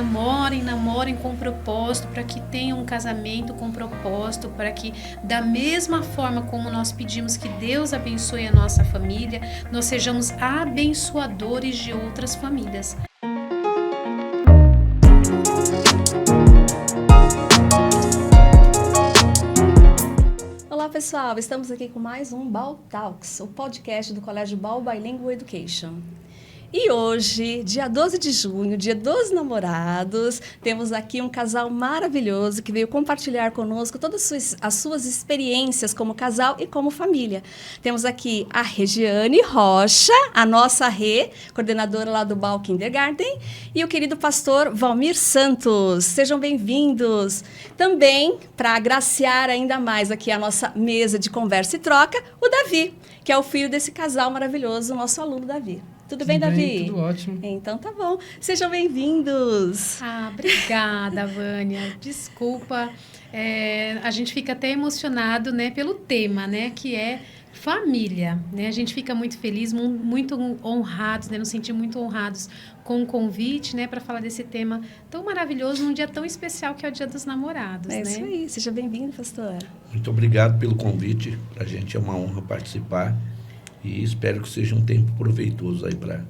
namorem com propósito, para que tenham um casamento com propósito, para que, da mesma forma como nós pedimos que Deus abençoe a nossa família, nós sejamos abençoadores de outras famílias. Olá pessoal, estamos aqui com mais um BAU Talks, o podcast do Colégio BAU Bilingual Education. E hoje, dia 12 de junho, dia dos namorados, temos aqui um casal maravilhoso que veio compartilhar conosco todas as suas experiências como casal e como família. Temos aqui a Regiane Rocha, a nossa Rê, coordenadora lá do BAU Kindergarten, e o querido pastor Valmir Santos. Sejam bem-vindos. Também, para agraciar ainda mais aqui a nossa mesa de conversa e troca, o Davi, que é o filho desse casal maravilhoso, o nosso aluno Davi. Tudo bem, Davi? Tudo ótimo. Então tá bom. Sejam bem-vindos. Obrigada, Vânia. Desculpa. A gente fica até emocionado, né, pelo tema, né, que é família. Né? A gente fica muito feliz, muito honrados, né, nos sentimos muito honrados com o convite, né, para falar desse tema tão maravilhoso num dia tão especial que é o Dia dos Namorados. É, né? isso aí. Seja bem-vindo, pastor. Muito obrigado pelo convite. Para a gente é uma honra participar. E espero que seja um tempo proveitoso aí para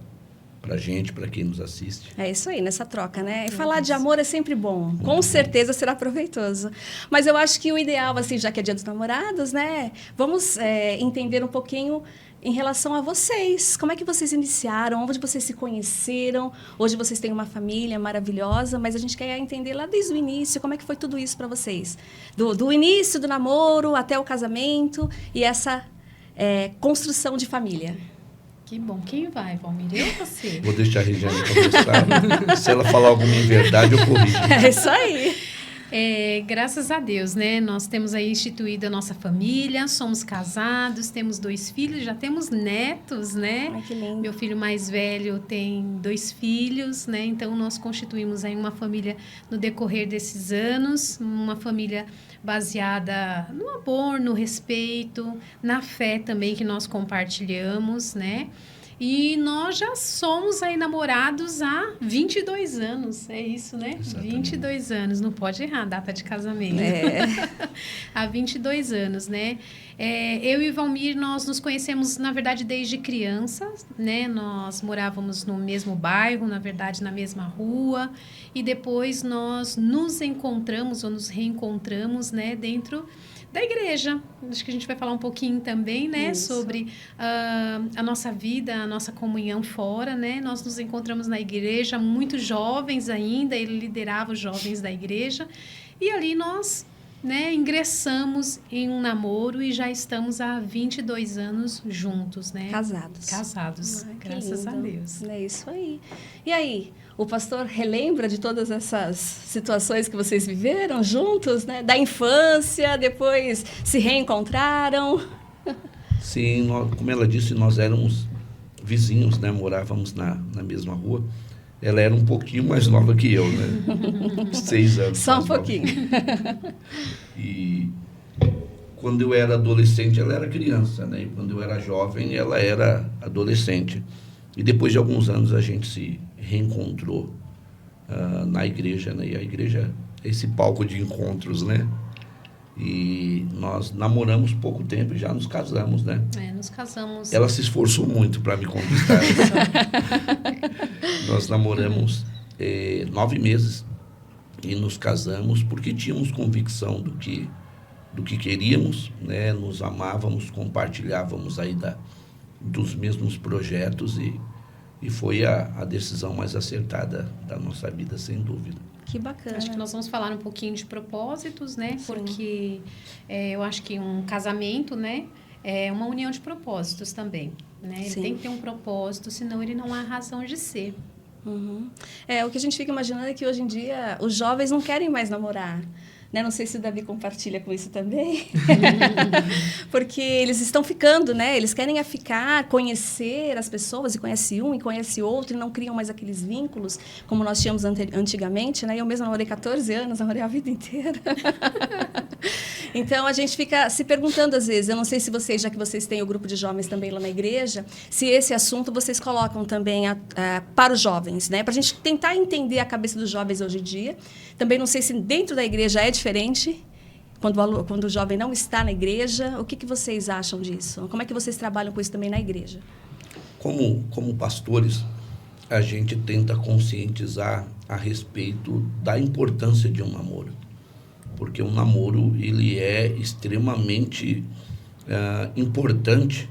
a gente, para quem nos assiste. É isso aí, nessa troca, né? E falar de amor é sempre bom. Com certeza será proveitoso. Mas eu acho que o ideal, assim, já que é Dia dos Namorados, né? Vamos entender um pouquinho em relação a vocês. Como é que vocês iniciaram? Onde vocês se conheceram? Hoje vocês têm uma família maravilhosa, mas a gente quer entender lá desde o início como é que foi tudo isso para vocês. Do início do namoro até o casamento e essa construção de família. Que bom. Quem vai, Valmir? Eu ou você? Vou deixar a Regiane começar. Se ela falar alguma inverdade, eu corrijo. É isso aí. Graças a Deus, né? Nós temos aí instituído a nossa família, somos casados, temos 2 filhos, já temos netos, né? Ai, que lindo. Meu filho mais velho tem 2 filhos, né? Então, nós constituímos aí uma família no decorrer desses anos, uma família baseada no amor, no respeito, na fé também que nós compartilhamos, né? E nós já somos aí namorados há 22 anos, é isso, né? Exatamente. 22 anos, não pode errar a data de casamento. Há 22 anos, né? Eu e Valmir, nós nos conhecemos, na verdade, desde crianças, né? Nós morávamos no mesmo bairro, na verdade, na mesma rua, e depois nós nos encontramos ou nos reencontramos, né? Dentro da igreja. Acho que a gente vai falar um pouquinho também, né? Isso. Sobre a nossa vida, a nossa comunhão fora, né? Nós nos encontramos na igreja, muito jovens ainda, ele liderava os jovens da igreja, e ali nós, né, ingressamos em um namoro e já estamos há 22 anos juntos, né? Casados, graças a Deus. É isso aí. E aí, o pastor relembra de todas essas situações que vocês viveram juntos, né? Da infância, depois se reencontraram? Sim, como ela disse, nós éramos vizinhos, né? Morávamos na mesma rua. Ela era um pouquinho mais nova que eu, né? 6 anos. Só um pouquinho. E quando eu era adolescente, ela era criança, né? E quando eu era jovem, ela era adolescente. E depois de alguns anos a gente se reencontrou na igreja, né? E a igreja é esse palco de encontros, né? E nós namoramos pouco tempo e já nos casamos, né? Nos casamos. Ela se esforçou muito para me conquistar. Nós namoramos 9 meses e nos casamos porque tínhamos convicção do que queríamos, né? Nos amávamos, compartilhávamos aí dos mesmos projetos e foi a decisão mais acertada da nossa vida, sem dúvida. Que bacana. Acho que nós vamos falar um pouquinho de propósitos, né? Sim. Porque eu acho que um casamento, né, é uma união de propósitos também, né? Ele tem que ter um propósito, senão ele não há razão de ser. Uhum. O que a gente fica imaginando é que hoje em dia os jovens não querem mais namorar. Né? Não sei se o Davi compartilha com isso também. Porque eles estão ficando, né? Eles querem ficar, conhecer as pessoas, e conhece um e conhece outro, e não criam mais aqueles vínculos como nós tínhamos antigamente, né? Eu mesma namorei 14 anos, namorei a vida inteira. Então, a gente fica se perguntando às vezes, eu não sei se vocês, já que vocês têm o grupo de jovens também lá na igreja, se esse assunto vocês colocam também para os jovens, né? Para a gente tentar entender a cabeça dos jovens hoje em dia. Também não sei se dentro da igreja é diferente, quando o jovem não está na igreja. O que vocês acham disso? Como é que vocês trabalham com isso também na igreja? Como pastores, a gente tenta conscientizar a respeito da importância de um namoro. Porque o namoro, ele é extremamente importante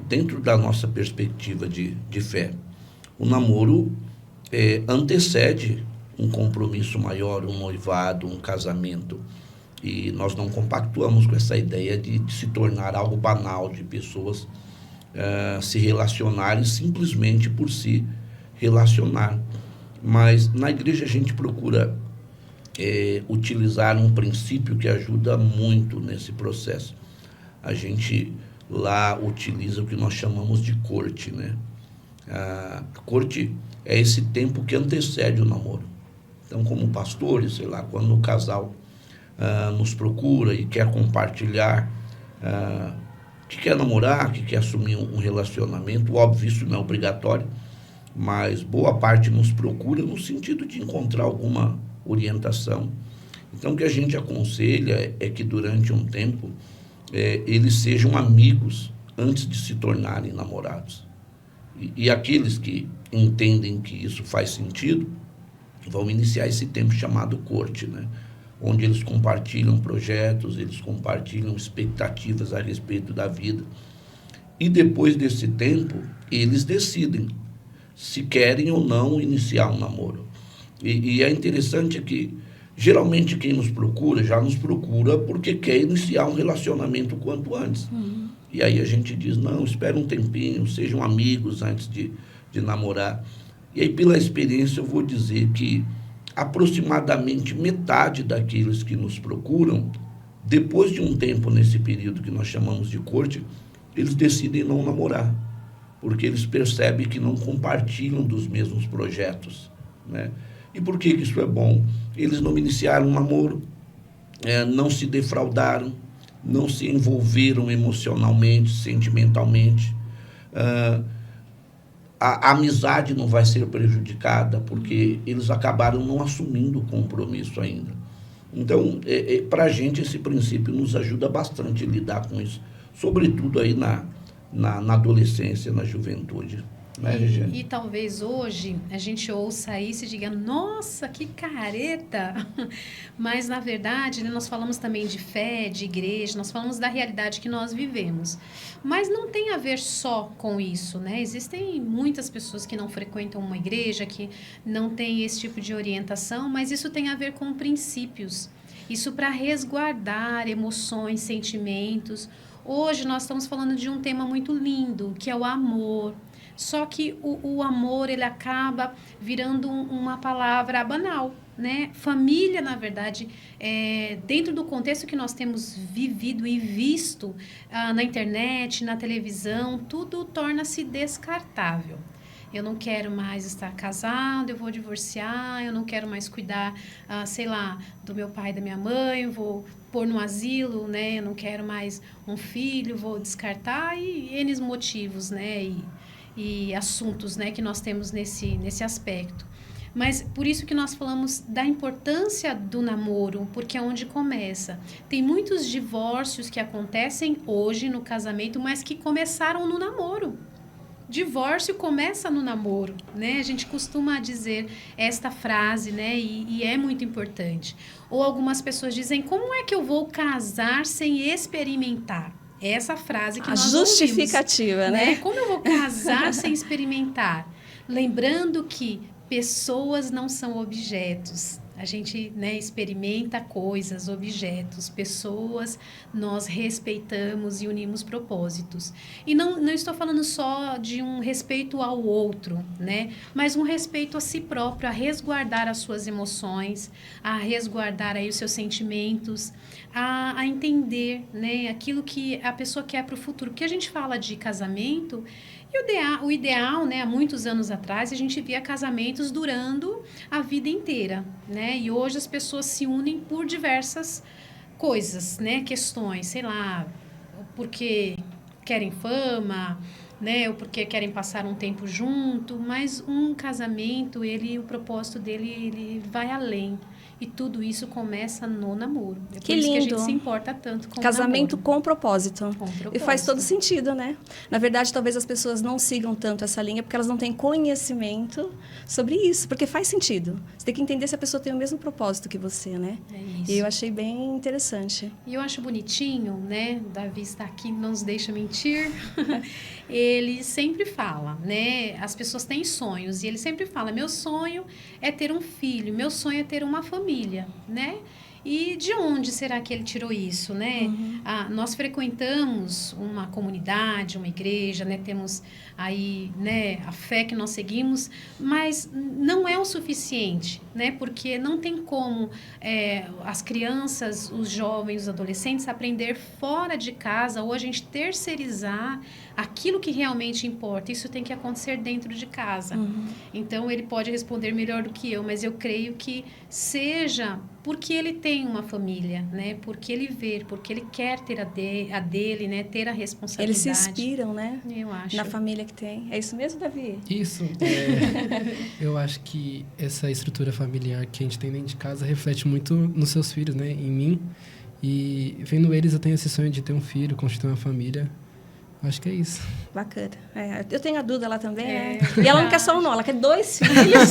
dentro da nossa perspectiva de fé. O namoro antecede um compromisso maior, um noivado, um casamento. E nós não compactuamos com essa ideia de se tornar algo banal, de pessoas se relacionarem simplesmente por se relacionar. Mas na igreja a gente procura utilizar um princípio que ajuda muito nesse processo. A gente lá utiliza o que nós chamamos de corte, né? A corte é esse tempo que antecede o namoro. Então, como pastores, sei lá, quando o casal nos procura e quer compartilhar, que quer namorar, que quer assumir um relacionamento, óbvio, isso não é obrigatório, mas boa parte nos procura no sentido de encontrar alguma orientação. Então, o que a gente aconselha é que durante um tempo eles sejam amigos antes de se tornarem namorados. E aqueles que entendem que isso faz sentido vão iniciar esse tempo chamado corte, né? Onde eles compartilham projetos, eles compartilham expectativas a respeito da vida. E depois desse tempo, eles decidem se querem ou não iniciar um namoro. E é interessante que, geralmente, quem nos procura, já nos procura porque quer iniciar um relacionamento quanto antes. Uhum. E aí a gente diz, não, espera um tempinho, sejam amigos antes de namorar. E aí, pela experiência, eu vou dizer que aproximadamente metade daqueles que nos procuram, depois de um tempo nesse período que nós chamamos de corte, eles decidem não namorar, porque eles percebem que não compartilham dos mesmos projetos, né? E por que isso é bom? Eles não iniciaram um namoro, não se defraudaram, não se envolveram emocionalmente, sentimentalmente. A amizade não vai ser prejudicada, porque eles acabaram não assumindo o compromisso ainda. Então, para a gente, esse princípio nos ajuda bastante a lidar com isso, sobretudo aí na adolescência, na juventude. Né, Regiane? E talvez hoje a gente ouça isso e diga, nossa, que careta! Mas, na verdade, né, nós falamos também de fé, de igreja, nós falamos da realidade que nós vivemos. Mas não tem a ver só com isso, né? Existem muitas pessoas que não frequentam uma igreja, que não têm esse tipo de orientação, mas isso tem a ver com princípios. Isso para resguardar emoções, sentimentos. Hoje nós estamos falando de um tema muito lindo, que é o amor. Só que o amor, ele acaba virando uma palavra banal, né? Família, na verdade, dentro do contexto que nós temos vivido e visto na internet, na televisão, tudo torna-se descartável. Eu não quero mais estar casado, eu vou divorciar, eu não quero mais cuidar, sei lá, do meu pai e da minha mãe, eu vou pôr no asilo, né? Eu não quero mais um filho, vou descartar, e N motivos, né? E assuntos, né, que nós temos nesse aspecto. Mas por isso que nós falamos da importância do namoro, porque é onde começa. Tem muitos divórcios que acontecem hoje no casamento, mas que começaram no namoro. Divórcio começa no namoro, né? A gente costuma dizer esta frase, né? E é muito importante. Ou algumas pessoas dizem, como é que eu vou casar sem experimentar? Essa frase que nós justificativa, ouvimos, né? Como eu vou casar sem experimentar? Lembrando que pessoas não são objetos. A gente, né, experimenta coisas, objetos, pessoas, nós respeitamos e unimos propósitos. E não estou falando só de um respeito ao outro, né? Mas um respeito a si próprio, a resguardar as suas emoções, a resguardar aí os seus sentimentos, a entender, né, aquilo que a pessoa quer para o futuro. Porque a gente fala de casamento, e o ideal, né, há muitos anos atrás, a gente via casamentos durando a vida inteira, né? E hoje as pessoas se unem por diversas coisas, né? Questões, sei lá, porque querem fama, né? Ou porque querem passar um tempo junto, mas um casamento, o propósito dele, ele vai além. E tudo isso começa no namoro. É Que por isso lindo. que a gente se importa tanto com Casamento o namoro. com propósito. Com propósito. E faz todo sentido, né? Na verdade, talvez as pessoas não sigam tanto essa linha porque elas não têm conhecimento sobre isso. Porque faz sentido. Você tem que entender se a pessoa tem o mesmo propósito que você, né? É isso. E eu achei bem interessante. E eu acho bonitinho, né? Davi está aqui, não nos deixa mentir. Ele sempre fala, né? As pessoas têm sonhos e ele sempre fala: meu sonho é ter um filho, meu sonho é ter uma família, né? E de onde será que ele tirou isso, né? Nós frequentamos uma comunidade, uma igreja, né? Temos aí, né, a fé que nós seguimos, mas não é o suficiente, né? Porque não tem como as crianças, os jovens, os adolescentes aprender fora de casa ou a gente terceirizar aquilo que realmente importa. Isso tem que acontecer dentro de casa. Então, ele pode responder melhor do que eu, mas eu creio que seja porque ele tem uma família, né? Porque ele vê, porque ele quer ter a dele, né? Ter a responsabilidade. Eles se inspiram, né? Eu acho. Na família que tem. É isso mesmo, Davi? Isso. Eu acho que essa estrutura familiar que a gente tem dentro de casa reflete muito nos seus filhos, né? Em mim. E vendo eles, eu tenho esse sonho de ter um filho, constituir uma família. Acho que é isso. Bacana. Eu tenho a Duda lá também, né? verdade. E ela não quer só um, não. Ela quer 2 filhos.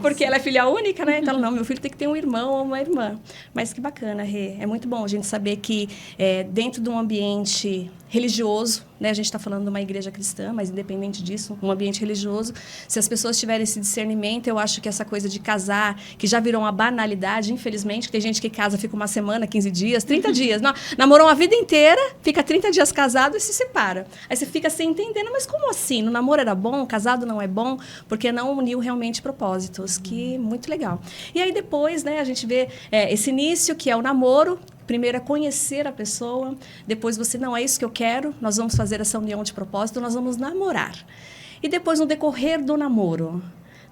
Porque ela é filha única, né? Então, não, meu filho tem que ter um irmão ou uma irmã. Mas que bacana, Rê. É muito bom a gente saber que dentro de um ambiente religioso, né? A gente está falando de uma igreja cristã, mas independente disso, um ambiente religioso, se as pessoas tiverem esse discernimento, eu acho que essa coisa de casar, que já virou uma banalidade, infelizmente, que tem gente que casa, fica uma semana, 15 dias, 30 dias. Namorou uma vida inteira, fica 30 dias casado e se separa. Aí você fica sem entendendo, mas como assim? No namoro era bom, casado não é bom? Porque não uniu realmente propósitos, que muito legal. E aí depois, né, a gente vê esse início, que é o namoro. Primeiro é conhecer a pessoa, depois você, não é isso que eu quero, nós vamos fazer essa união de propósito, nós vamos namorar. E depois, no decorrer do namoro,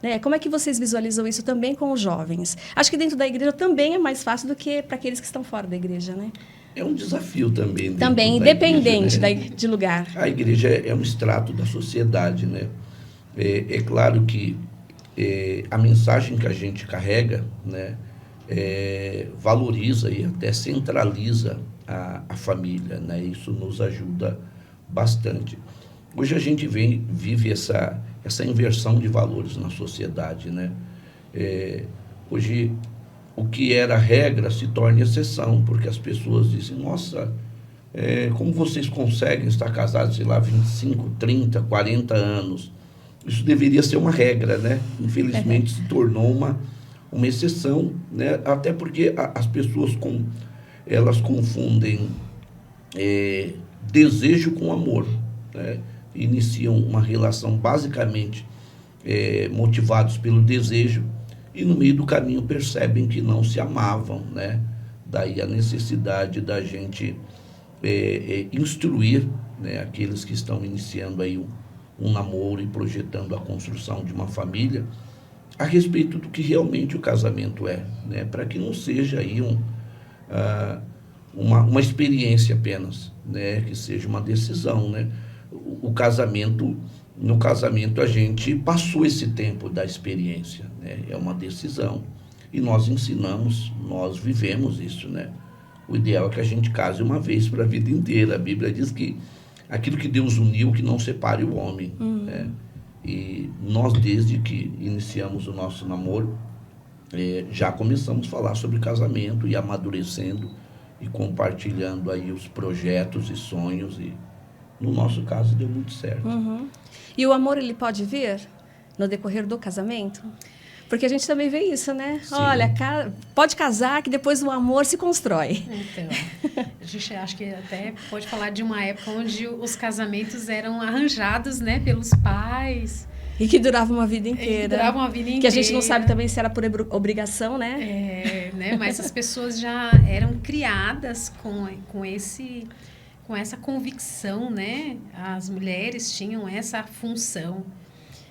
né, como é que vocês visualizam isso também com os jovens? Acho que dentro da igreja também é mais fácil do que para aqueles que estão fora da igreja, né? É um desafio também. Também, independente de lugar. A igreja é um extrato da sociedade, né? É claro que a mensagem que a gente carrega, né, valoriza e até centraliza a família, né? Isso nos ajuda bastante. Hoje a gente vive essa inversão de valores na sociedade, né? Hoje o que era regra se torna exceção, porque as pessoas dizem: nossa, como vocês conseguem estar casados, sei lá, 25, 30, 40 anos? Isso deveria ser uma regra, né? Infelizmente se tornou uma exceção, né? Até porque as pessoas elas confundem desejo com amor, né? Iniciam uma relação basicamente motivados pelo desejo e no meio do caminho percebem que não se amavam, né? Daí a necessidade da gente instruir, né, aqueles que estão iniciando aí um namoro e projetando a construção de uma família a respeito do que realmente o casamento é, né? Para que não seja aí uma experiência apenas, né? Que seja uma decisão, né? No casamento a gente passou esse tempo da experiência, né? É uma decisão e nós ensinamos, nós vivemos isso, né? O ideal é que a gente case uma vez para a vida inteira. A Bíblia diz que aquilo que Deus uniu, que não separe o homem, né? E nós, desde que iniciamos o nosso namoro, já começamos a falar sobre casamento e amadurecendo e compartilhando aí os projetos e sonhos. E no nosso caso deu muito certo. E o amor, ele pode vir no decorrer do casamento? Porque a gente também vê isso, né? Sim. Olha, pode casar que depois o amor se constrói. Então, a gente acho que até pode falar de uma época onde os casamentos eram arranjados, né, pelos pais. E que durava uma vida inteira. Que a gente não sabe também se era por obrigação, né? Né? Mas as pessoas já eram criadas com essa convicção, né? As mulheres tinham essa função.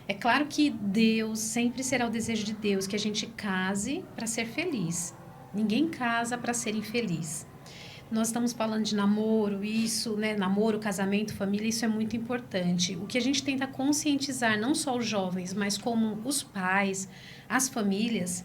É claro que Deus sempre será o desejo de Deus que a gente case para ser feliz, Ninguém casa para ser infeliz. Nós estamos falando de namoro, isso, né? Namoro, casamento, família, isso é muito importante. O que a gente tenta conscientizar, não só os jovens, mas como os pais, as famílias,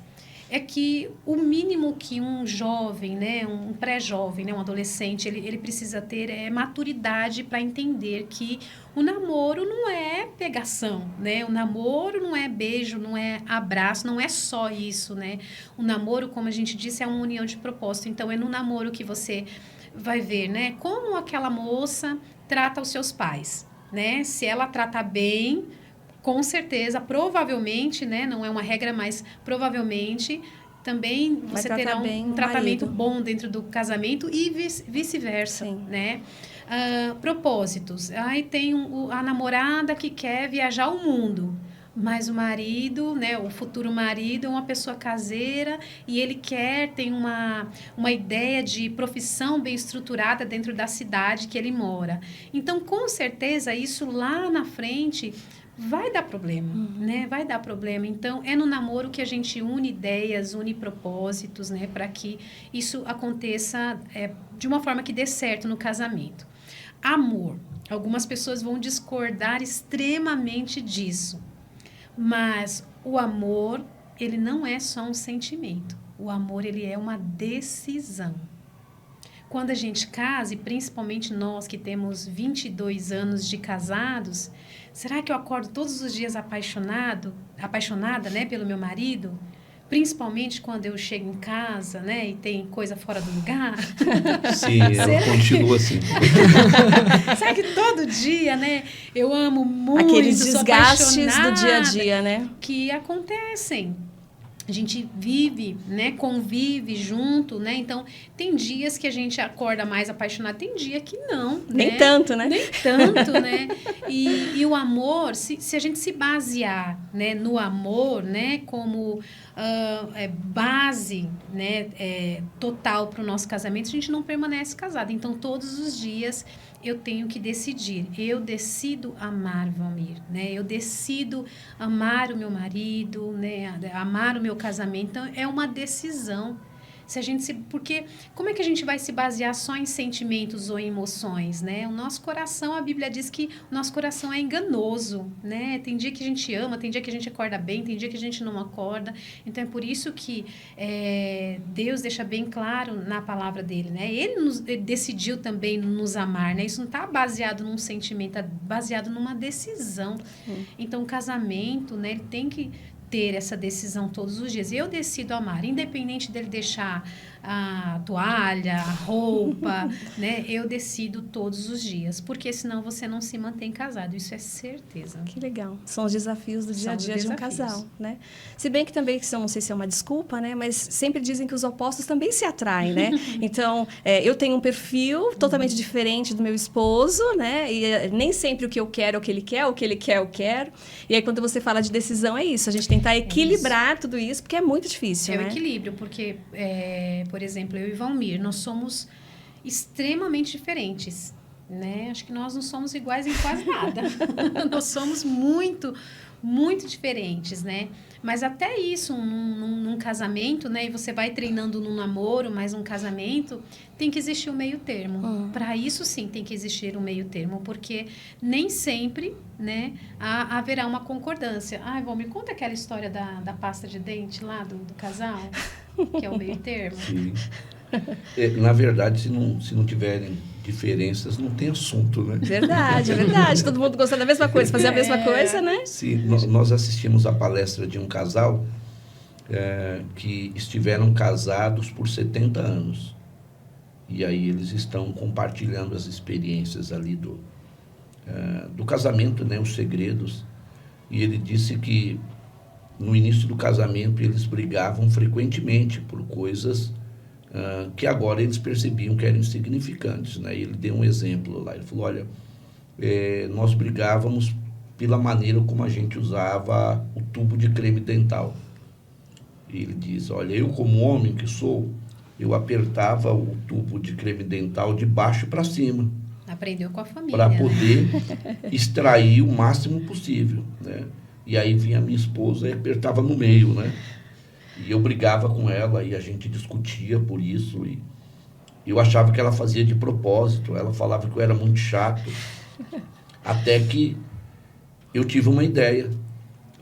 é que o mínimo que um jovem, né, um pré-jovem, né, um adolescente, ele precisa ter é maturidade para entender que o namoro não é pegação, né? O namoro não é beijo, não é abraço, não é só isso, né? O namoro, como a gente disse, é uma união de propósito. Então, é no namoro que você vai ver, né, como aquela moça trata os seus pais, né? Se ela trata bem, com certeza, provavelmente, né, não é uma regra, mas provavelmente também você terá um tratamento bom dentro do casamento e vice-versa, né? Propósitos. Aí tem a namorada que quer viajar o mundo, mas o marido, né, o futuro marido é uma pessoa caseira e ele tem uma ideia de profissão bem estruturada dentro da cidade que ele mora. Então, com certeza, isso lá na frente vai dar problema, né? Vai dar problema. Então, é no namoro que a gente une ideias, une propósitos, né? Para que isso aconteça de uma forma que dê certo no casamento. Amor. Algumas pessoas vão discordar extremamente disso. Mas o amor, ele não é só um sentimento. O amor, ele é uma decisão. Quando a gente casa, e principalmente nós que temos 22 anos de casados, será que eu acordo todos os dias apaixonada, né, pelo meu marido? Principalmente quando eu chego em casa, né, e tem coisa fora do lugar? Sim, ela continua assim. Será que todo dia, né, eu amo muito, aqueles desgastes do dia a dia, né? Que acontecem. A gente vive, né, convive junto, né? Então, tem dias que a gente acorda mais apaixonado, tem dia que não, Nem né? tanto, né? Nem tanto, né? E o amor, se a gente se basear, né, no amor, né, como base, né, total para o nosso casamento, a gente não permanece casado. Então, todos os dias eu tenho que decidir. Eu decido amar Valmir, né? Eu decido amar o meu marido, né? Amar o meu casamento. Então, é uma decisão. Porque como é que a gente vai se basear só em sentimentos ou emoções, né? O nosso coração, a Bíblia diz que o nosso coração é enganoso, né? Tem dia que a gente ama, tem dia que a gente acorda bem, tem dia que a gente não acorda. Então, é por isso que Deus deixa bem claro na palavra dele, né? Ele decidiu também nos amar, né? Isso não está baseado num sentimento, está baseado numa decisão. Então, o casamento, né? Ele tem que ter essa decisão todos os dias. Eu decido amar, independente dele deixar a toalha, a roupa, né? Eu decido todos os dias, porque senão você não se mantém casado, isso é certeza. Que legal. São os desafios do dia a dia de um casal, né? Se bem que também, não sei se é uma desculpa, né? Mas sempre dizem que os opostos também se atraem, né? Então, eu tenho um perfil totalmente diferente do meu esposo, né? E nem sempre o que eu quero é o que ele quer, o que ele quer eu quero. E aí, quando você fala de decisão, é isso. A gente tentar equilibrar tudo isso, porque é muito difícil, né? É o equilíbrio, porque, por exemplo, eu e Valmir, nós somos extremamente diferentes, né? Acho que nós não somos iguais em quase nada. Nós somos muito, muito diferentes, né? Mas até isso, num casamento, né? E você vai treinando num namoro, mas num casamento, tem que existir um meio termo. Para isso, sim, tem que existir um meio termo, porque nem sempre, né, haverá uma concordância. Ai, Valmir, conta aquela história da pasta de dente lá do casal, que é o meio termo. Sim. Na verdade, se não tiverem diferenças, não tem assunto, né? Verdade, é verdade. Todo mundo gosta da mesma coisa, fazer a mesma coisa, né? Sim, nós assistimos a palestra de um casal que estiveram casados por 70 anos. E aí eles estão compartilhando as experiências ali do casamento, né? Os segredos. E ele disse que no início do casamento eles brigavam frequentemente por coisas que agora eles percebiam que eram insignificantes, né? Ele deu um exemplo lá, ele falou, olha, nós brigávamos pela maneira como a gente usava o tubo de creme dental. E ele diz, olha, eu como homem que sou, eu apertava o tubo de creme dental de baixo para cima. Aprendeu com a família. Para poder extrair o máximo possível, né? E aí vinha a minha esposa e apertava no meio, né? E eu brigava com ela e a gente discutia por isso. E eu achava que ela fazia de propósito. Ela falava que eu era muito chato. Até que eu tive uma ideia.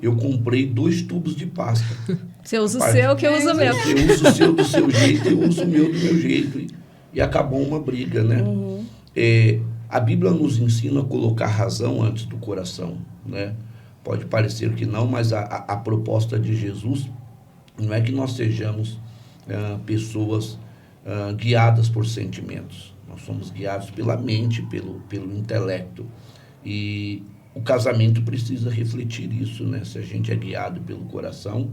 Eu comprei 2 tubos de pasta. Você usa o seu, que eu uso o meu. Você usa o seu do seu jeito, eu uso o meu do meu jeito. E acabou uma briga, né? A Bíblia nos ensina a colocar razão antes do coração, né? Pode parecer que não, mas a proposta de Jesus não é que nós sejamos pessoas guiadas por sentimentos. Nós somos guiados pela mente, pelo intelecto. E o casamento precisa refletir isso, né? Se a gente é guiado pelo coração,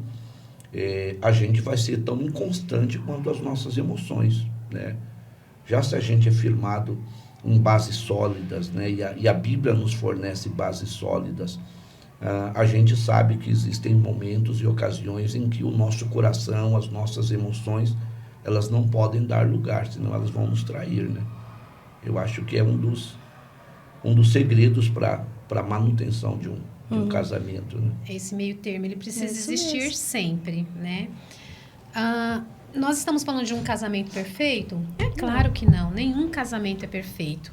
a gente vai ser tão inconstante quanto as nossas emoções, né? Já se a gente é firmado em bases sólidas, né? E a Bíblia nos fornece bases sólidas, a gente sabe que existem momentos e ocasiões em que o nosso coração, as nossas emoções, elas não podem dar lugar, senão elas vão nos trair, né? Eu acho que é um dos segredos para a manutenção de um casamento, né? Esse meio termo, ele precisa existir sempre, né? Nós estamos falando de um casamento perfeito? É claro que não. Nenhum casamento é perfeito.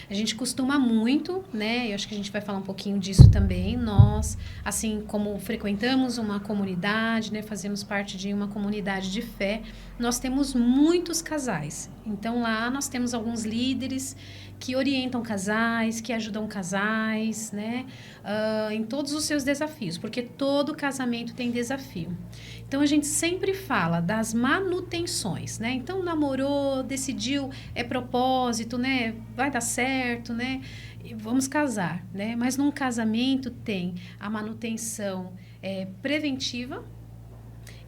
A gente costuma muito, né? Eu acho que a gente vai falar um pouquinho disso também. Nós, assim como frequentamos uma comunidade, né? Fazemos parte de uma comunidade de fé, nós temos muitos casais. Então, lá nós temos alguns líderes que orientam casais, que ajudam casais, né? Em todos os seus desafios, porque todo casamento tem desafio. Então, a gente sempre fala das manutenções, né? Então, namorou, decidiu, é propósito, né? Vai dar certo, né? E vamos casar, né? Mas num casamento tem a manutenção preventiva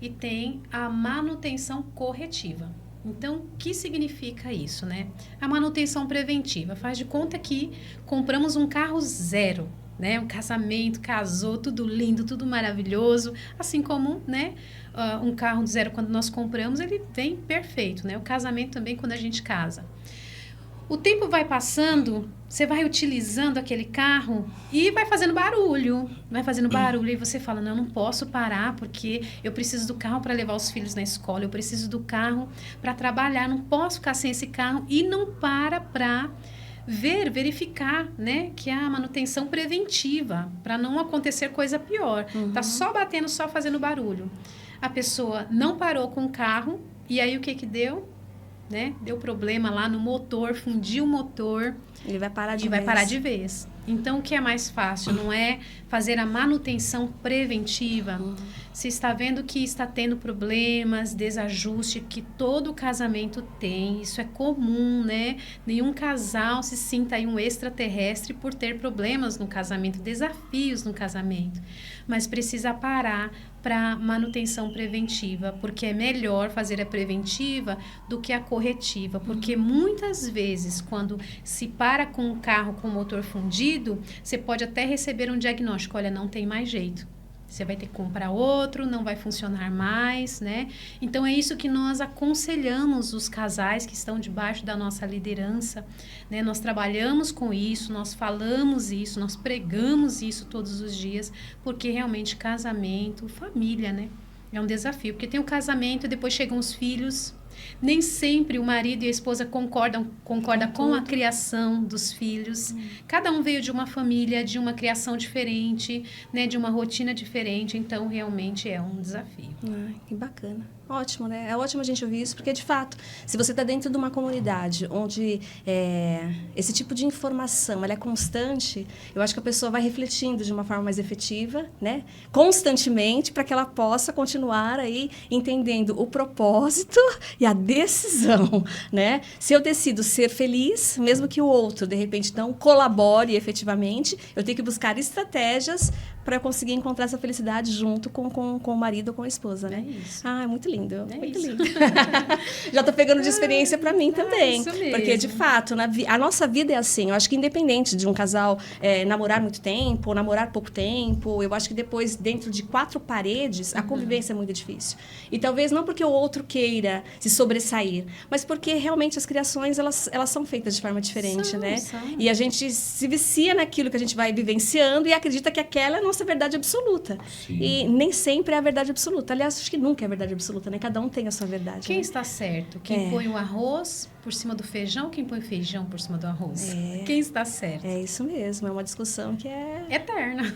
e tem a manutenção corretiva. Então, o que significa isso, né? A manutenção preventiva faz de conta que compramos um carro zero, né? Um casamento, casou, tudo lindo, tudo maravilhoso, assim como, né? Um carro zero, quando nós compramos, ele vem perfeito, né? O casamento também, quando a gente casa. O tempo vai passando, você vai utilizando aquele carro e vai fazendo barulho. E você fala, não posso parar porque eu preciso do carro para levar os filhos na escola, eu preciso do carro para trabalhar, não posso ficar sem esse carro. E não para verificar, né, que há manutenção preventiva, para não acontecer coisa pior. Tá só batendo, só fazendo barulho. A pessoa não parou com o carro e aí o que deu? Né? Deu problema lá no motor, fundiu o motor. Ele vai parar de vez. Vai parar de vez. Então, o que é mais fácil? Não é fazer a manutenção preventiva? Se está vendo que está tendo problemas, desajuste, que todo casamento tem, isso é comum, né? Nenhum casal se sinta aí um extraterrestre por ter problemas no casamento, desafios no casamento. Mas precisa parar para manutenção preventiva, porque é melhor fazer a preventiva do que a corretiva, porque muitas vezes quando se para com um carro com o motor fundido, você pode até receber um diagnóstico, olha, não tem mais jeito. Você vai ter que comprar outro, não vai funcionar mais, né? Então, é isso que nós aconselhamos os casais que estão debaixo da nossa liderança, né? Nós trabalhamos com isso, nós falamos isso, nós pregamos isso todos os dias, porque realmente casamento, família, né? É um desafio, porque tem o casamento e depois chegam os filhos. Nem sempre o marido e a esposa concordam com a criação dos filhos. Cada um veio de uma família, de uma criação diferente, né, de uma rotina diferente. Então, realmente é um desafio. Que bacana. Ótimo, né? É ótimo a gente ouvir isso, porque, de fato, se você está dentro de uma comunidade onde esse tipo de informação ela é constante, eu acho que a pessoa vai refletindo de uma forma mais efetiva, né? Constantemente, para que ela possa continuar aí entendendo o propósito e a decisão, né? Se eu decido ser feliz, mesmo que o outro, de repente, não colabore efetivamente, eu tenho que buscar estratégias para eu conseguir encontrar essa felicidade junto com o marido ou com a esposa, né? É isso. É muito lindo. É muito isso. lindo. Já tô pegando de experiência para mim também. Isso mesmo. Porque, de fato, a nossa vida é assim. Eu acho que independente de um casal namorar muito tempo, ou namorar pouco tempo, eu acho que depois, dentro de 4 paredes, a convivência é muito difícil. E talvez não porque o outro queira se sobressair, mas porque realmente as criações, elas são feitas de forma diferente, né? São. E a gente se vicia naquilo que a gente vai vivenciando e acredita que aquela é a nossa verdade absoluta. Sim. E nem sempre é a verdade absoluta. Aliás, acho que nunca é a verdade absoluta, né? Cada um tem a sua verdade. Quem né? está certo? Quem põe o arroz por cima do feijão, quem põe o feijão por cima do arroz? Quem está certo? É isso mesmo, é uma discussão que é... Eterna.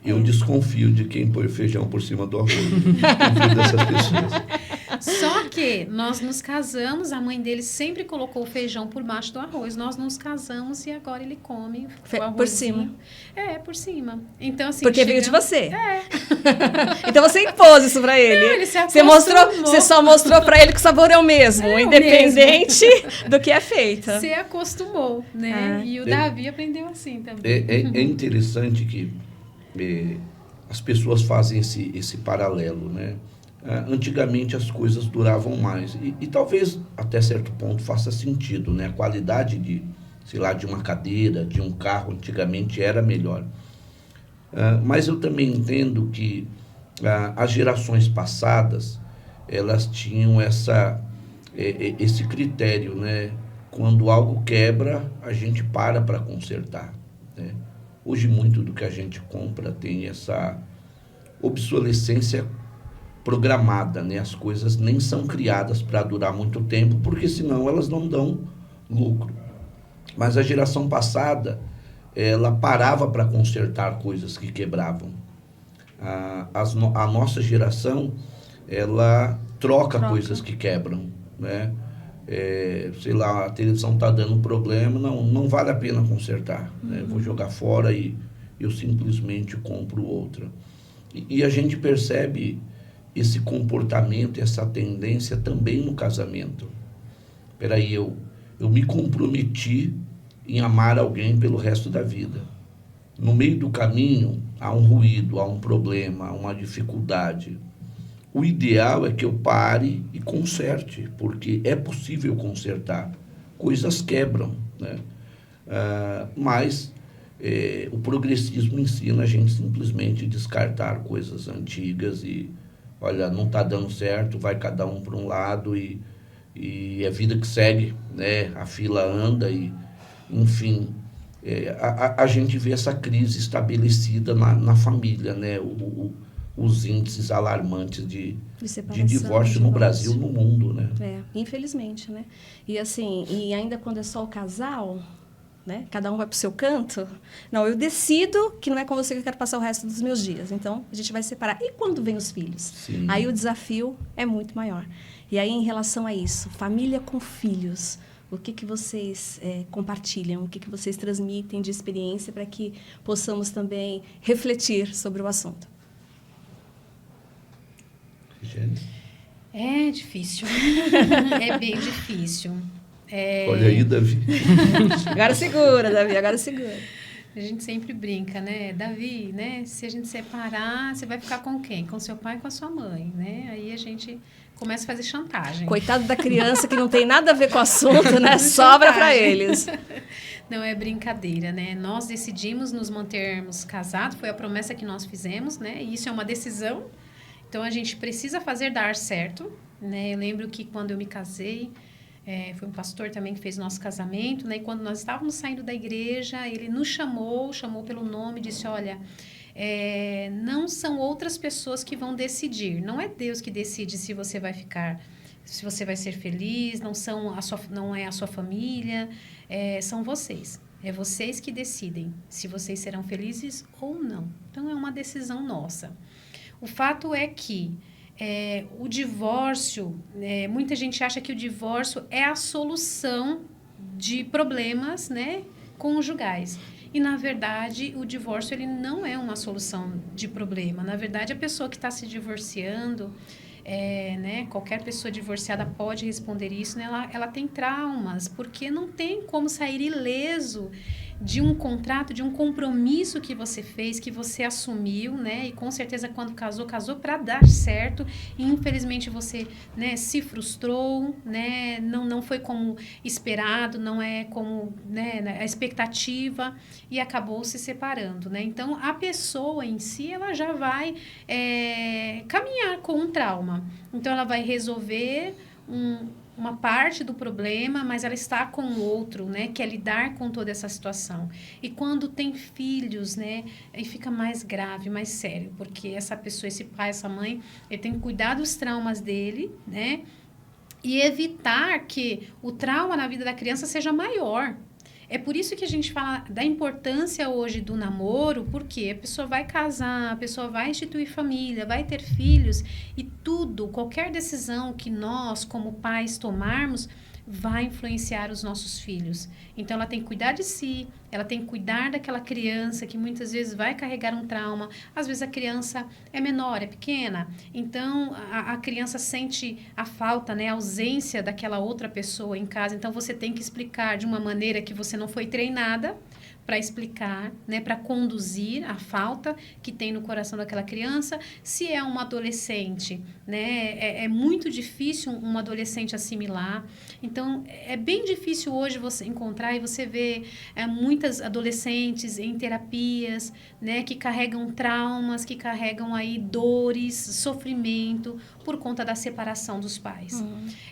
Eu desconfio de quem põe feijão por cima do arroz. Confio dessas pessoas. Só que nós nos casamos, a mãe dele sempre colocou o feijão por baixo do arroz. Nós nos casamos e agora ele come o arrozinho. Por cima. Por cima. Então, assim, Porque veio de você. Então você impôs isso pra ele. Não, ele se você só mostrou pra ele que o sabor é o mesmo, independente do que é feito. Se acostumou, né? E o Davi aprendeu assim também. É interessante que as pessoas fazem esse paralelo, né? Antigamente as coisas duravam mais e talvez até certo ponto faça sentido, né? A qualidade de uma cadeira, de um carro antigamente era melhor. Mas eu também entendo que as gerações passadas elas tinham esse critério, né? Quando algo quebra, a gente para consertar, né? Hoje muito do que a gente compra tem essa obsolescência programada, né? As coisas nem são criadas para durar muito tempo, porque senão elas não dão lucro. Mas a geração passada, ela parava para consertar coisas que quebravam. A nossa geração, ela troca coisas que quebram, né? A televisão está dando problema, não vale a pena consertar, né? Vou jogar fora e eu simplesmente compro outra. E a gente percebe esse comportamento, essa tendência também no casamento. Peraí, eu me comprometi em amar alguém pelo resto da vida. No meio do caminho, há um ruído, há um problema, há uma dificuldade. O ideal é que eu pare e conserte, porque é possível consertar. Coisas quebram, né? Mas o progressismo ensina a gente simplesmente descartar coisas antigas e, olha, não está dando certo, vai cada um para um lado e a vida que segue, né? A fila anda e, enfim, a gente vê essa crise estabelecida na família, né? Os índices alarmantes de divórcio no Brasil, no mundo, né? Infelizmente, né? E assim, ainda quando é só o casal, né? Cada um vai para o seu canto. Não, eu decido que não é com você que eu quero passar o resto dos meus dias. Então, a gente vai separar. E quando vem os filhos? Sim. Aí o desafio é muito maior. E aí, em relação a isso, família com filhos, o que vocês compartilham? O que vocês transmitem de experiência para que possamos também refletir sobre o assunto? É difícil. É bem difícil. Olha aí, Davi. Agora segura, Davi, agora segura. A gente sempre brinca, né? Davi, né? Se a gente separar, você vai ficar com quem? Com seu pai e com a sua mãe, né? Aí a gente começa a fazer chantagem. Coitado da criança que não tem nada a ver com o assunto, né? Sobra para eles. Não, é brincadeira, né? Nós decidimos nos mantermos casados, foi a promessa que nós fizemos, né? E isso é uma decisão. Então, a gente precisa fazer dar certo, né? Eu lembro que quando eu me casei, foi um pastor também que fez nosso casamento, né? E quando nós estávamos saindo da igreja, ele nos chamou pelo nome, disse, olha, não são outras pessoas que vão decidir, não é Deus que decide se você vai ficar, se você vai ser feliz, não é a sua família, são vocês. É vocês que decidem se vocês serão felizes ou não. Então, é uma decisão nossa. O fato é que o divórcio, muita gente acha que o divórcio é a solução de problemas, né, conjugais. E, na verdade, o divórcio ele não é uma solução de problema. Na verdade, a pessoa que está se divorciando, né, qualquer pessoa divorciada pode responder isso, né, ela tem traumas, porque não tem como sair ileso de um contrato, de um compromisso que você fez, que você assumiu, né? E com certeza quando casou para dar certo. E infelizmente você, né, se frustrou, né? Não foi como esperado, não é como, né, a expectativa e acabou se separando, né? Então a pessoa em si ela já vai caminhar com um trauma. Então ela vai resolver uma parte do problema, mas ela está com o outro, né? Que é lidar com toda essa situação. E quando tem filhos, né? Aí fica mais grave, mais sério, porque essa pessoa, esse pai, essa mãe, ele tem que cuidar dos traumas dele, né? E evitar que o trauma na vida da criança seja maior. É por isso que a gente fala da importância hoje do namoro, porque a pessoa vai casar, a pessoa vai instituir família, vai ter filhos, e tudo, qualquer decisão que nós, como pais, tomarmos, vai influenciar os nossos filhos. Então, ela tem que cuidar de si, ela tem que cuidar daquela criança que muitas vezes vai carregar um trauma. Às vezes a criança é menor, é pequena, então a criança sente a falta, né, a ausência daquela outra pessoa em casa. Então, você tem que explicar de uma maneira que você não foi treinada para explicar, né, para conduzir a falta que tem no coração daquela criança. Se é uma adolescente, né, é muito difícil um adolescente assimilar. Então, é bem difícil hoje você encontrar, e você vê muitas adolescentes em terapias, né, que carregam traumas, que carregam aí dores, sofrimento por conta da separação dos pais.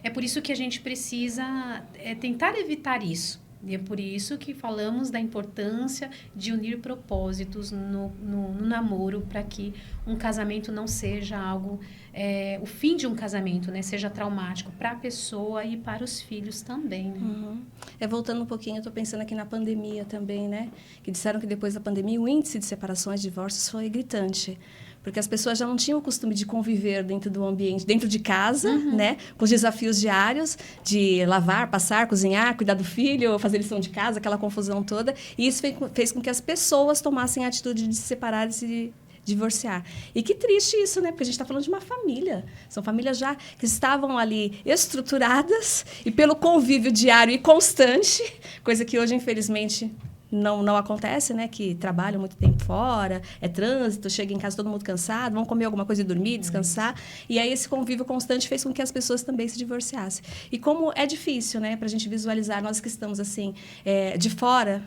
É por isso que a gente precisa tentar evitar isso. E é por isso que falamos da importância de unir propósitos no namoro, para que um casamento não seja algo, o fim de um casamento, né, seja traumático para a pessoa e para os filhos também. Né? Voltando um pouquinho, eu estou pensando aqui na pandemia também, né? Que disseram que depois da pandemia o índice de separações e divórcios foi gritante. Porque as pessoas já não tinham o costume de conviver dentro do ambiente, dentro de casa, né? Com os desafios diários de lavar, passar, cozinhar, cuidar do filho, fazer lição de casa, aquela confusão toda. E isso fez com que as pessoas tomassem a atitude de se separar e se divorciar. E que triste isso, né? Porque a gente está falando de uma família. São famílias já que estavam ali estruturadas e pelo convívio diário e constante, coisa que hoje, infelizmente, não acontece, né? Que trabalham muito tempo fora, é trânsito, chega em casa todo mundo cansado, vão comer alguma coisa e dormir, descansar. E aí esse convívio constante fez com que as pessoas também se divorciassem. E como é difícil, né? Para a gente visualizar, nós que estamos assim, de fora,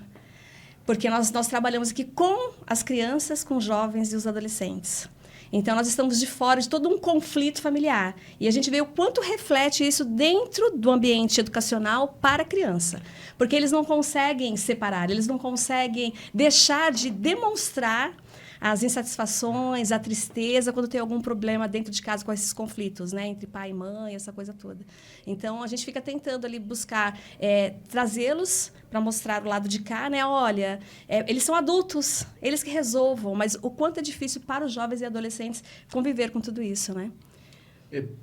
porque nós trabalhamos aqui com as crianças, com os jovens e os adolescentes. Então, nós estamos de fora de todo um conflito familiar. E a gente vê o quanto reflete isso dentro do ambiente educacional para a criança. Porque eles não conseguem separar, eles não conseguem deixar de demonstrar as insatisfações, a tristeza, quando tem algum problema dentro de casa com esses conflitos, né? Entre pai e mãe, essa coisa toda. Então, a gente fica tentando ali buscar trazê-los para mostrar o lado de cá, né? Olha, eles são adultos, eles que resolvam, mas o quanto é difícil para os jovens e adolescentes conviver com tudo isso, né?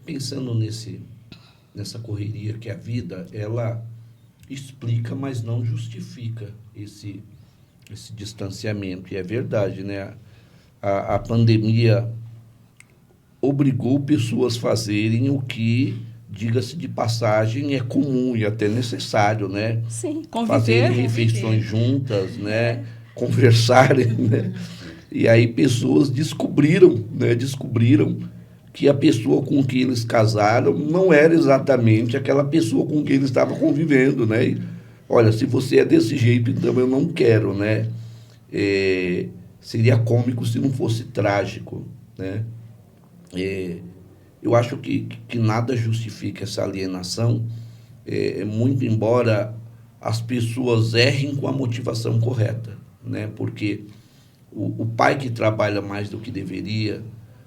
Pensando nessa correria que é a vida, ela explica, mas não justifica esse distanciamento. E é verdade, né? A pandemia obrigou pessoas a fazerem o que, diga-se de passagem, é comum e até necessário, né? Sim, conviver. Fazerem refeições juntas, né? Conversarem, né? E aí pessoas descobriram que a pessoa com quem eles casaram não era exatamente aquela pessoa com quem eles estavam convivendo, né? E, olha, se você é desse jeito, então eu não quero, né? Seria cômico se não fosse trágico, né? Eu acho que nada justifica essa alienação, muito embora as pessoas errem com a motivação correta, né? Porque o pai que trabalha mais do que deveria,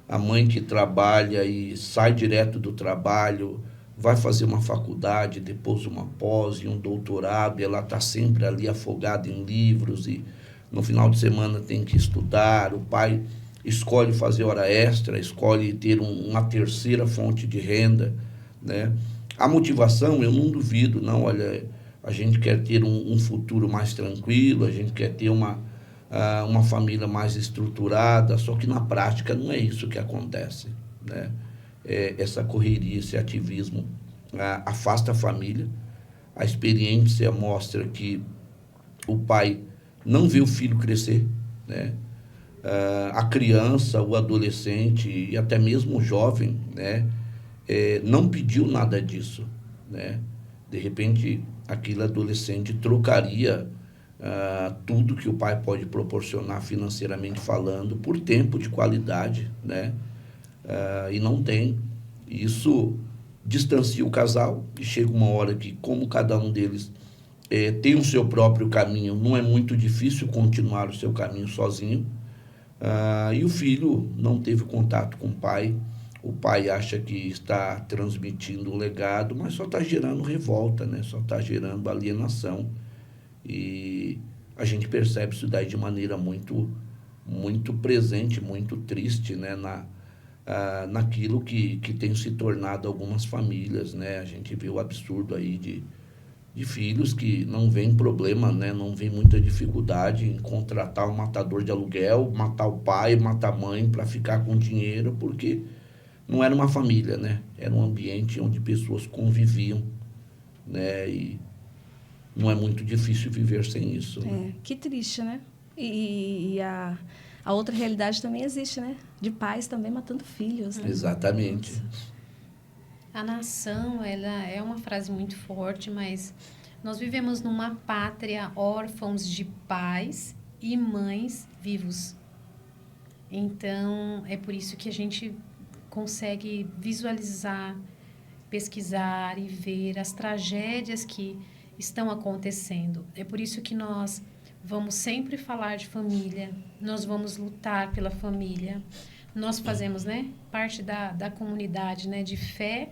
a mãe que trabalha e sai direto do trabalho, vai fazer uma faculdade, depois uma pós e um doutorado, e ela está sempre ali afogada em livros, e no final de semana tem que estudar. O pai escolhe fazer hora extra, escolhe ter uma terceira fonte de renda, né? A motivação, eu não duvido, não, olha, a gente quer ter um futuro mais tranquilo, a gente quer ter uma família mais estruturada, só que na prática não é isso que acontece, né? Essa correria, esse ativismo afasta a família. A experiência mostra que o pai não vê o filho crescer, né? A criança, o adolescente e até mesmo o jovem, né? Não pediu nada disso, né? De repente, aquele adolescente trocaria tudo que o pai pode proporcionar financeiramente falando por tempo de qualidade, né? E não tem. Isso distancia o casal e chega uma hora que, como cada um deles tem o seu próprio caminho, não é muito difícil continuar o seu caminho sozinho. E o filho não teve contato com o pai acha que está transmitindo um legado, mas só está gerando revolta, né? Só está gerando alienação. E a gente percebe isso daí de maneira muito, muito presente, muito triste, né? Naquilo que tem se tornado algumas famílias, né? A gente vê o absurdo aí de filhos que não vêem problema, né? Não vêem muita dificuldade em contratar um matador de aluguel, matar o pai, matar a mãe para ficar com dinheiro, porque não era uma família, né? Era um ambiente onde pessoas conviviam, né? E não é muito difícil viver sem isso. Né? Que triste, né? E a outra realidade também existe, né? De pais também matando filhos. Né? Exatamente. Nossa. A nação, ela é uma frase muito forte, mas nós vivemos numa pátria órfãos de pais e mães vivos. Então, é por isso que a gente consegue visualizar, pesquisar e ver as tragédias que estão acontecendo. É por isso que nós vamos sempre falar de família, nós vamos lutar pela família. Nós fazemos, né, parte da comunidade, né, de fé,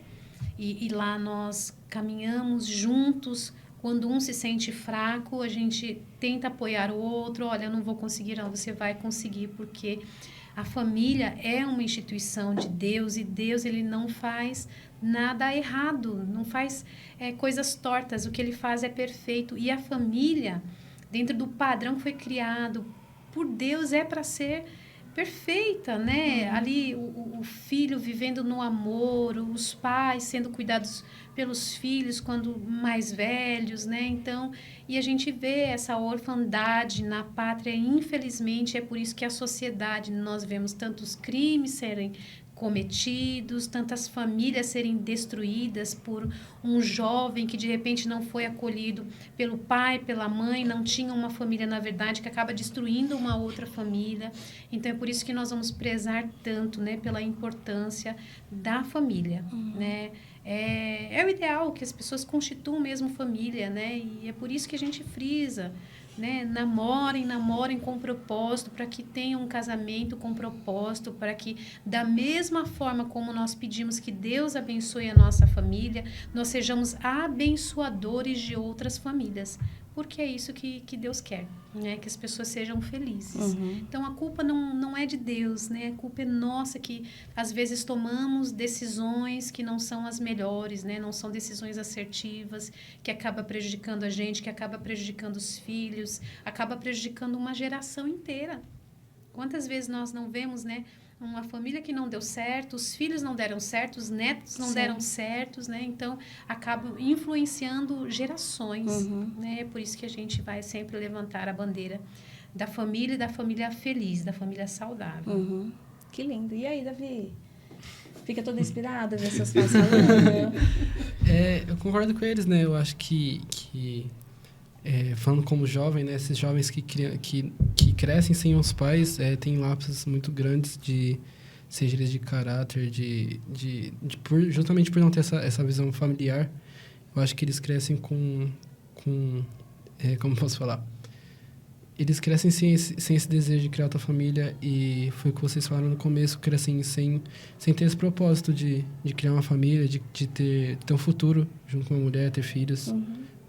e lá nós caminhamos juntos. Quando um se sente fraco, a gente tenta apoiar o outro. Olha, eu não vou conseguir, não, você vai conseguir, porque a família é uma instituição de Deus, e Deus, ele não faz nada errado, não faz coisas tortas. O que ele faz é perfeito. E a família, dentro do padrão que foi criado por Deus, é para ser perfeita, né? Ali o filho vivendo no amor, os pais sendo cuidados pelos filhos quando mais velhos, né? Então, e a gente vê essa orfandade na pátria, infelizmente. É por isso que a sociedade, nós vemos tantos crimes serem cometidos, tantas famílias serem destruídas por um jovem que de repente não foi acolhido pelo pai, pela mãe, não tinha uma família na verdade, que acaba destruindo uma outra família. Então é por isso que nós vamos prezar tanto, né, pela importância da família, né? É o ideal que as pessoas constituam mesmo família, né? E é por isso que a gente frisa, né? Namorem com propósito, para que tenham um casamento com propósito, para que, da mesma forma como nós pedimos que Deus abençoe a nossa família, nós sejamos abençoadores de outras famílias, porque é isso que Deus quer, né? Que as pessoas sejam felizes. Então, a culpa não é de Deus, né? A culpa é nossa, que às vezes tomamos decisões que não são as melhores, né? Não são decisões assertivas, que acaba prejudicando a gente, que acaba prejudicando os filhos, acaba prejudicando uma geração inteira. Quantas vezes nós não vemos, né, uma família que não deu certo, os filhos não deram certo, os netos não deram certos, né? Então, acaba influenciando gerações, né? Por isso que a gente vai sempre levantar a bandeira da família feliz, da família saudável. Que lindo. E aí, Davi? Fica toda inspirada a ver seus pais falando? Eu concordo com eles, né? Eu acho que falando como jovem, né? Esses jovens que crescem sem os pais têm lapsos muito grandes, seja eles de caráter, justamente por não ter essa visão familiar. Eu acho que eles crescem com como posso falar? Eles crescem sem esse desejo de criar outra família, e foi o que vocês falaram no começo, crescem sem ter esse propósito de criar uma família, de ter um futuro junto com uma mulher, ter filhos.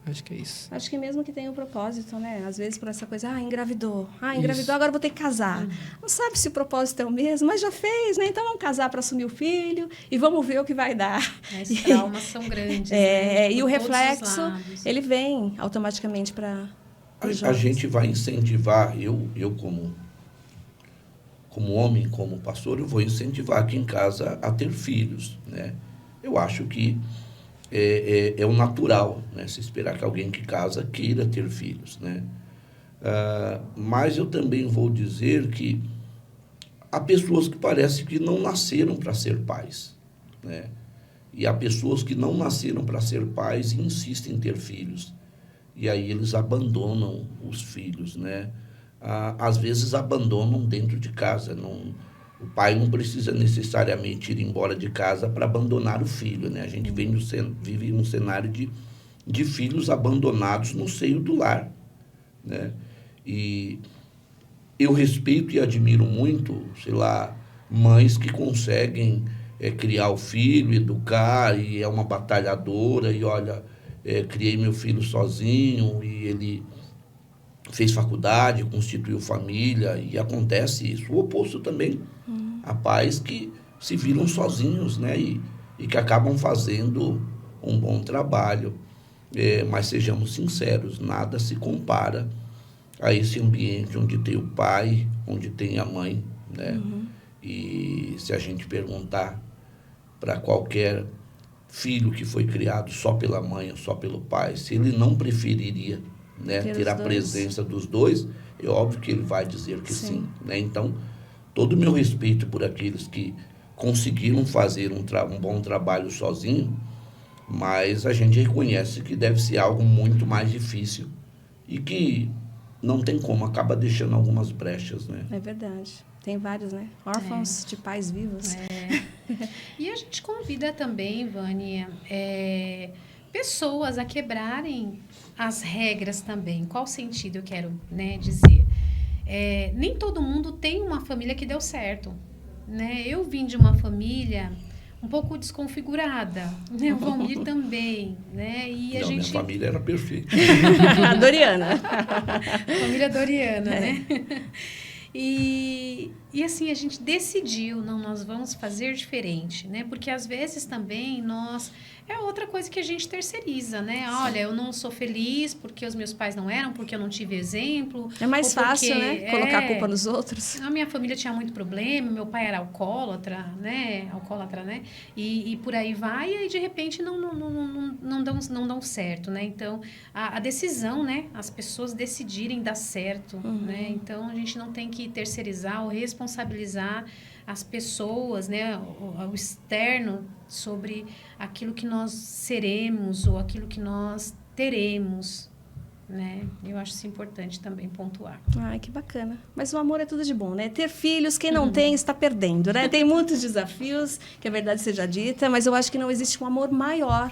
Acho que é isso. Acho que mesmo que tenha um propósito, né? Às vezes por essa coisa, engravidou, agora vou ter que casar. Não sabe se o propósito é o mesmo, mas já fez, né? Então vamos casar para assumir o filho e vamos ver o que vai dar. Os traumas são grandes. Né? E o reflexo, ele vem automaticamente para a gente vai incentivar, eu como homem, como pastor, eu vou incentivar aqui em casa a ter filhos, né? Eu acho que é o natural, né? Se esperar que alguém que casa queira ter filhos, né? Mas eu também vou dizer que há pessoas que parecem que não nasceram para ser pais, né? E há pessoas que não nasceram para ser pais e insistem em ter filhos. E aí eles abandonam os filhos, né? Às vezes abandonam dentro de casa, O pai não precisa necessariamente ir embora de casa para abandonar o filho, né? A gente vive num cenário de filhos abandonados no seio do lar, né? E eu respeito e admiro muito, sei lá, mães que conseguem criar o filho, educar, e é uma batalhadora, e olha, criei meu filho sozinho, e ele fez faculdade, constituiu família, e acontece isso. O oposto também. Há pais que se viram sozinhos, né? E que acabam fazendo um bom trabalho. Mas sejamos sinceros, nada se compara a esse ambiente onde tem o pai, onde tem a mãe, né? E se a gente perguntar para qualquer filho que foi criado só pela mãe ou só pelo pai, se ele não preferiria, né, ter a presença dos dois, é óbvio que ele vai dizer que sim, né? Então, todo o meu respeito por aqueles que conseguiram fazer um bom trabalho sozinho, mas a gente reconhece que deve ser algo muito mais difícil e que não tem como, acaba deixando algumas brechas, né? É verdade. Tem vários, né? Órfãos de pais vivos. E a gente convida também, Vânia, pessoas a quebrarem as regras também. Qual sentido eu quero, né, dizer? Nem todo mundo tem uma família que deu certo, né? Eu vim de uma família um pouco desconfigurada, né? O Valmir também, né? E Minha família era perfeita. A Doriana. Família Doriana, né? E assim, a gente decidiu, não, nós vamos fazer diferente, né? Porque às vezes também é outra coisa que a gente terceiriza, né? Sim. Olha, eu não sou feliz porque os meus pais não eram, porque eu não tive exemplo. É mais fácil, né? Colocar a culpa nos outros. A minha família tinha muito problema, meu pai era alcoólatra, né? E por aí vai, e aí de repente não dão certo, né? Então, a decisão, né? As pessoas decidirem dar certo, né? Então, a gente não tem que terceirizar ou responsabilizar as pessoas, né, o externo sobre aquilo que nós seremos ou aquilo que nós teremos, né? Eu acho isso importante também pontuar. Ai, que bacana. Mas o amor é tudo de bom, né? Ter filhos, quem não tem está perdendo, né? Tem muitos desafios, que a verdade seja dita, mas eu acho que não existe um amor maior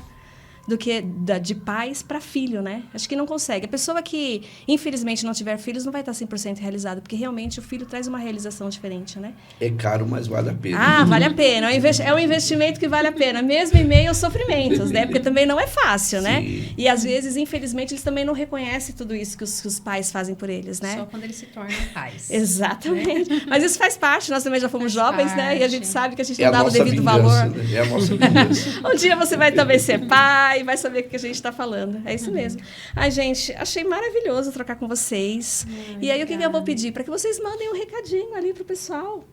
do que de pais para filho, né? Acho que não consegue. A pessoa que, infelizmente, não tiver filhos não vai estar 100% realizada, porque realmente o filho traz uma realização diferente, né? É caro, mas vale a pena. Vale a pena. É um investimento que vale a pena, mesmo em meio aos sofrimentos, né? Porque também não é fácil, né? E, às vezes, infelizmente, eles também não reconhecem tudo isso que os pais fazem por eles, né? Só quando eles se tornam pais. Exatamente. Né? Mas isso faz parte. Nós também já fomos jovens, né? E a gente sabe que a gente não dá o devido valor. Né? É a nossa vingança. Um dia você vai também ser pai, vai saber o que a gente está falando. É isso mesmo. Ai, gente, achei maravilhoso trocar com vocês. E aí, o que eu vou pedir? Para que vocês mandem um recadinho ali pro pessoal.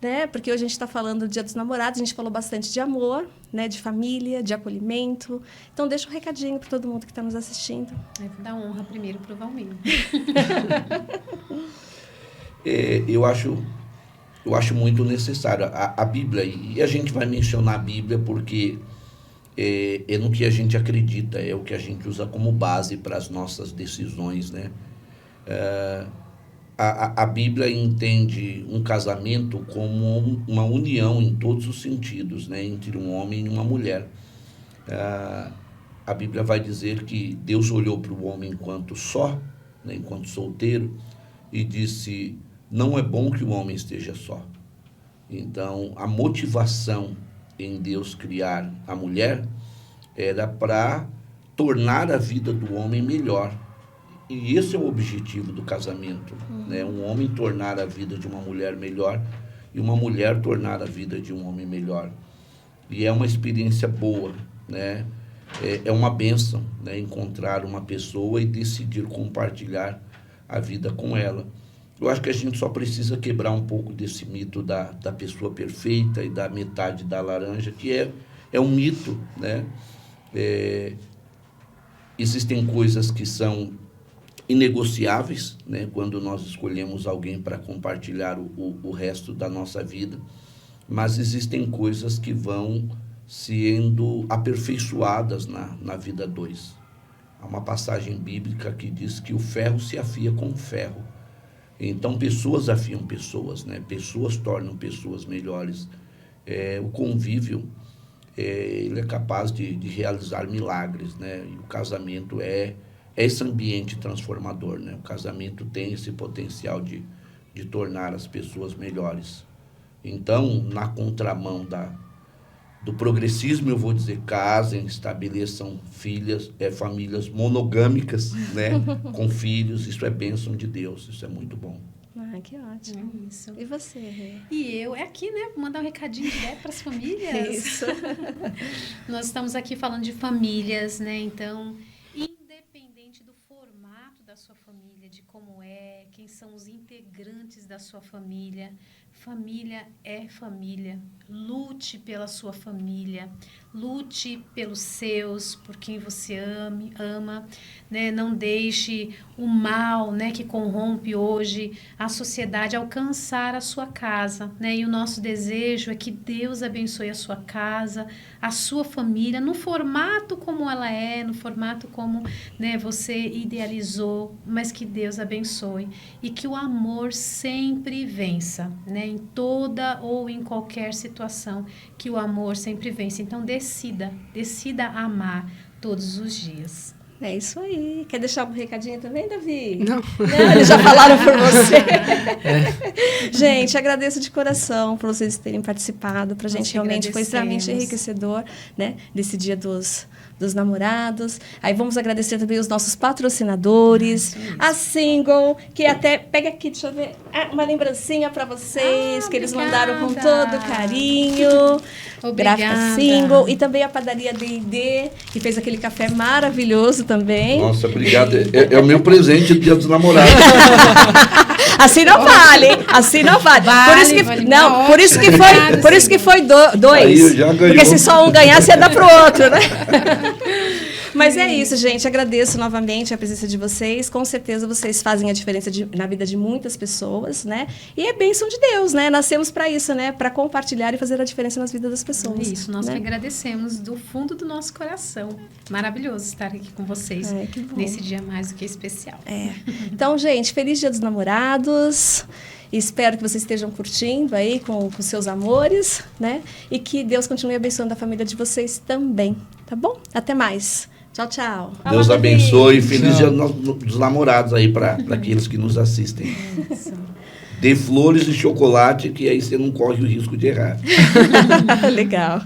Né? Porque hoje a gente está falando do Dia dos Namorados, a gente falou bastante de amor, né? De família, de acolhimento. Então, deixa um recadinho para todo mundo que está nos assistindo. Eu vou dar honra primeiro para o Valmir. Eu acho muito necessário a Bíblia, e a gente vai mencionar a Bíblia porque é no que a gente acredita, é o que a gente usa como base para as nossas decisões, né? A Bíblia entende um casamento como uma união em todos os sentidos, né? Entre um homem e uma mulher. A Bíblia vai dizer que Deus olhou para o homem enquanto só, né? Enquanto solteiro, e disse: não é bom que o homem esteja só. Então, a motivação em Deus criar a mulher era para tornar a vida do homem melhor. E esse é o objetivo do casamento, né? Um homem tornar a vida de uma mulher melhor e uma mulher tornar a vida de um homem melhor. E é uma experiência boa, né? É uma bênção, né? Encontrar uma pessoa e decidir compartilhar a vida com ela. Eu acho que a gente só precisa quebrar um pouco desse mito da pessoa perfeita e da metade da laranja, que é um mito, né? Existem coisas que são inegociáveis, né? Quando nós escolhemos alguém para compartilhar o resto da nossa vida, mas existem coisas que vão sendo aperfeiçoadas na vida dois. Há uma passagem bíblica que diz que o ferro se afia com o ferro. Então, pessoas afiam pessoas, né? Pessoas tornam pessoas melhores. O convívio, ele é capaz de realizar milagres, né? E o casamento é esse ambiente transformador, né? O casamento tem esse potencial de tornar as pessoas melhores. Então, na contramão do progressismo, eu vou dizer, casem, estabeleçam famílias monogâmicas, né? Com filhos, isso é bênção de Deus, isso é muito bom. Ah, que ótimo. Isso. E você, Rê? E eu, aqui, né? Vou mandar um recadinho direto para as famílias. Isso. Nós estamos aqui falando de famílias, né? Então, independente do formato da sua família, de como é, quem são os integrantes da sua família, família é família. Lute pela sua família, lute pelos seus, por quem você ama, né? Não deixe o mal, né, que corrompe hoje a sociedade alcançar a sua casa, né? E o nosso desejo é que Deus abençoe a sua casa, a sua família, no formato como ela é, no formato como, né, você idealizou, mas que Deus abençoe e que o amor sempre vença, né? Em toda ou em qualquer situação, que o amor sempre vence. Então, decida amar todos os dias. É isso aí. Quer deixar um recadinho também, Davi? Não. Eles já falaram por você. Gente, agradeço de coração por vocês terem participado. Para a gente realmente foi extremamente enriquecedor, né? Desse dia dos namorados. Aí vamos agradecer também os nossos patrocinadores, a Single, que até... Pega aqui, deixa eu ver. Uma lembrancinha para vocês, que eles mandaram com todo carinho. Obrigada. Gráfica Single. E também a padaria D&D, que fez aquele café maravilhoso também. Nossa, obrigado. É o meu presente do Dia dos Namorados. Assim não vale, hein? Assim não vale. Por isso que foi dois. Aí já ganhou. Porque se só um ganhasse, ia dar pro outro, né? Mas é isso, gente. Agradeço novamente a presença de vocês. Com certeza vocês fazem a diferença na vida de muitas pessoas, né? E é bênção de Deus, né? Nascemos para isso, né? Para compartilhar e fazer a diferença nas vidas das pessoas. Isso, nós né? que agradecemos do fundo do nosso coração. Maravilhoso estar aqui com vocês nesse dia mais do que especial. Então, gente, feliz Dia dos Namorados. Espero que vocês estejam curtindo aí com seus amores, né? E que Deus continue abençoando a família de vocês também, tá bom? Até mais. Tchau, tchau. Deus abençoe e feliz Dia dos Namorados aí para aqueles que nos assistem. Isso. Dê flores e chocolate, que aí você não corre o risco de errar. Legal.